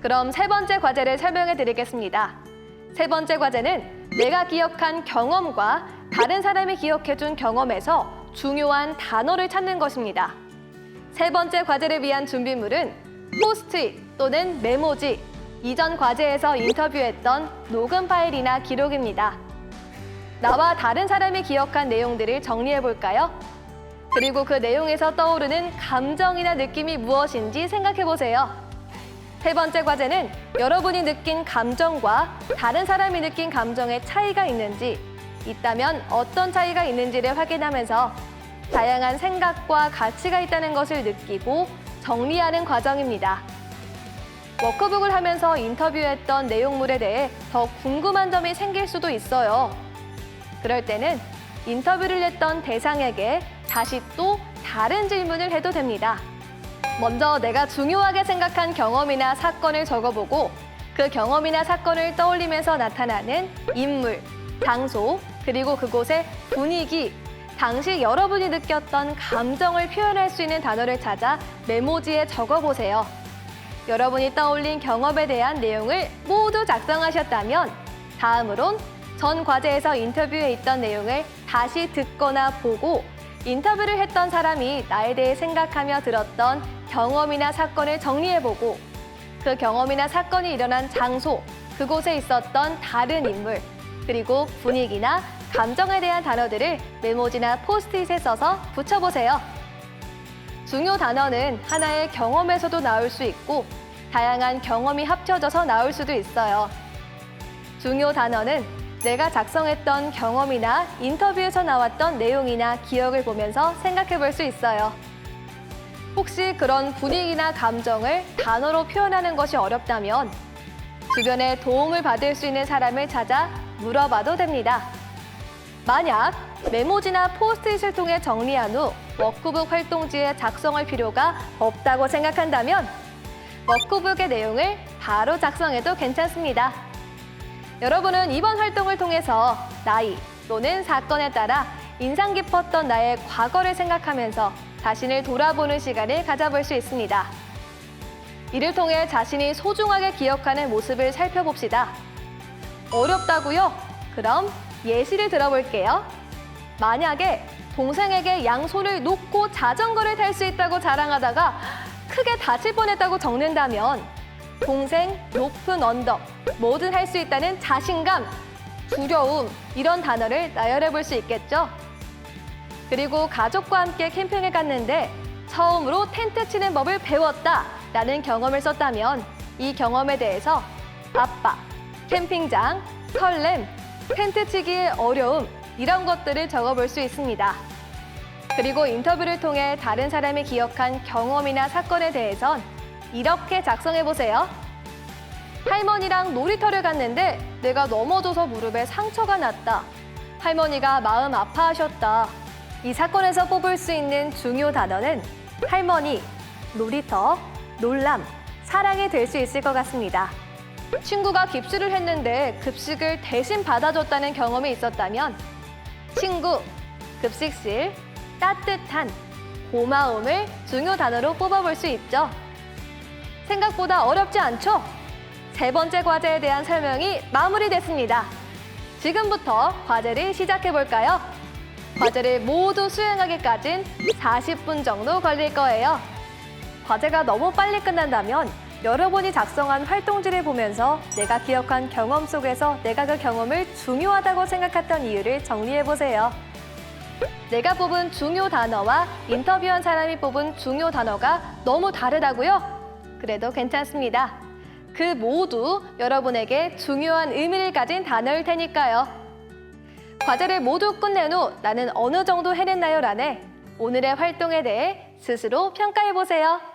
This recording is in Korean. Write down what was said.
그럼 세 번째 과제를 설명해 드리겠습니다. 세 번째 과제는 내가 기억한 경험과 다른 사람이 기억해준 경험에서 중요한 단어를 찾는 것입니다. 세 번째 과제를 위한 준비물은 포스트잇 또는 메모지, 이전 과제에서 인터뷰했던 녹음 파일이나 기록입니다. 나와 다른 사람이 기억한 내용들을 정리해 볼까요? 그리고 그 내용에서 떠오르는 감정이나 느낌이 무엇인지 생각해 보세요. 세 번째 과제는 여러분이 느낀 감정과 다른 사람이 느낀 감정의 차이가 있는지, 있다면 어떤 차이가 있는지를 확인하면서 다양한 생각과 가치가 있다는 것을 느끼고 정리하는 과정입니다. 워크북을 하면서 인터뷰했던 내용물에 대해 더 궁금한 점이 생길 수도 있어요. 그럴 때는 인터뷰를 했던 대상에게 다시 또 다른 질문을 해도 됩니다. 먼저 내가 중요하게 생각한 경험이나 사건을 적어보고 그 경험이나 사건을 떠올리면서 나타나는 인물, 장소, 그리고 그곳의 분위기, 당시 여러분이 느꼈던 감정을 표현할 수 있는 단어를 찾아 메모지에 적어보세요. 여러분이 떠올린 경험에 대한 내용을 모두 작성하셨다면 다음으론 전 과제에서 인터뷰에 있던 내용을 다시 듣거나 보고 인터뷰를 했던 사람이 나에 대해 생각하며 들었던 경험이나 사건을 정리해보고 그 경험이나 사건이 일어난 장소, 그곳에 있었던 다른 인물, 그리고 분위기나 감정에 대한 단어들을 메모지나 포스트잇에 써서 붙여보세요. 중요 단어는 하나의 경험에서도 나올 수 있고 다양한 경험이 합쳐져서 나올 수도 있어요. 중요 단어는 내가 작성했던 경험이나 인터뷰에서 나왔던 내용이나 기억을 보면서 생각해 볼 수 있어요. 혹시 그런 분위기나 감정을 단어로 표현하는 것이 어렵다면 주변에 도움을 받을 수 있는 사람을 찾아 물어봐도 됩니다. 만약 메모지나 포스트잇을 통해 정리한 후 워크북 활동지에 작성할 필요가 없다고 생각한다면 워크북의 내용을 바로 작성해도 괜찮습니다. 여러분은 이번 활동을 통해서 나이 또는 사건에 따라 인상 깊었던 나의 과거를 생각하면서 자신을 돌아보는 시간을 가져볼 수 있습니다. 이를 통해 자신이 소중하게 기억하는 모습을 살펴봅시다. 어렵다고요? 그럼 예시를 들어볼게요. 만약에 동생에게 양손을 놓고 자전거를 탈 수 있다고 자랑하다가 크게 다칠 뻔했다고 적는다면 동생, 높은 언덕, 뭐든 할 수 있다는 자신감, 두려움, 이런 단어를 나열해 볼 수 있겠죠? 그리고 가족과 함께 캠핑에 갔는데 처음으로 텐트 치는 법을 배웠다 라는 경험을 썼다면 이 경험에 대해서 아빠, 캠핑장, 설렘, 텐트 치기의 어려움, 이런 것들을 적어볼 수 있습니다. 그리고 인터뷰를 통해 다른 사람이 기억한 경험이나 사건에 대해선 이렇게 작성해보세요. 할머니랑 놀이터를 갔는데 내가 넘어져서 무릎에 상처가 났다. 할머니가 마음 아파하셨다. 이 사건에서 뽑을 수 있는 중요 단어는 할머니, 놀이터, 놀람, 사랑이 될 수 있을 것 같습니다. 친구가 깁스를 했는데 급식을 대신 받아줬다는 경험이 있었다면 친구, 급식실, 따뜻한, 고마움을 중요 단어로 뽑아볼 수 있죠. 생각보다 어렵지 않죠? 세 번째 과제에 대한 설명이 마무리됐습니다. 지금부터 과제를 시작해볼까요? 과제를 모두 수행하기까진 40분 정도 걸릴 거예요. 과제가 너무 빨리 끝난다면 여러분이 작성한 활동지를 보면서 내가 기억한 경험 속에서 내가 그 경험을 중요하다고 생각했던 이유를 정리해보세요. 내가 뽑은 중요 단어와 인터뷰한 사람이 뽑은 중요 단어가 너무 다르다고요? 그래도 괜찮습니다. 그 모두 여러분에게 중요한 의미를 가진 단어일 테니까요. 과제를 모두 끝낸 후 나는 어느 정도 해냈나요? 란에 오늘의 활동에 대해 스스로 평가해보세요.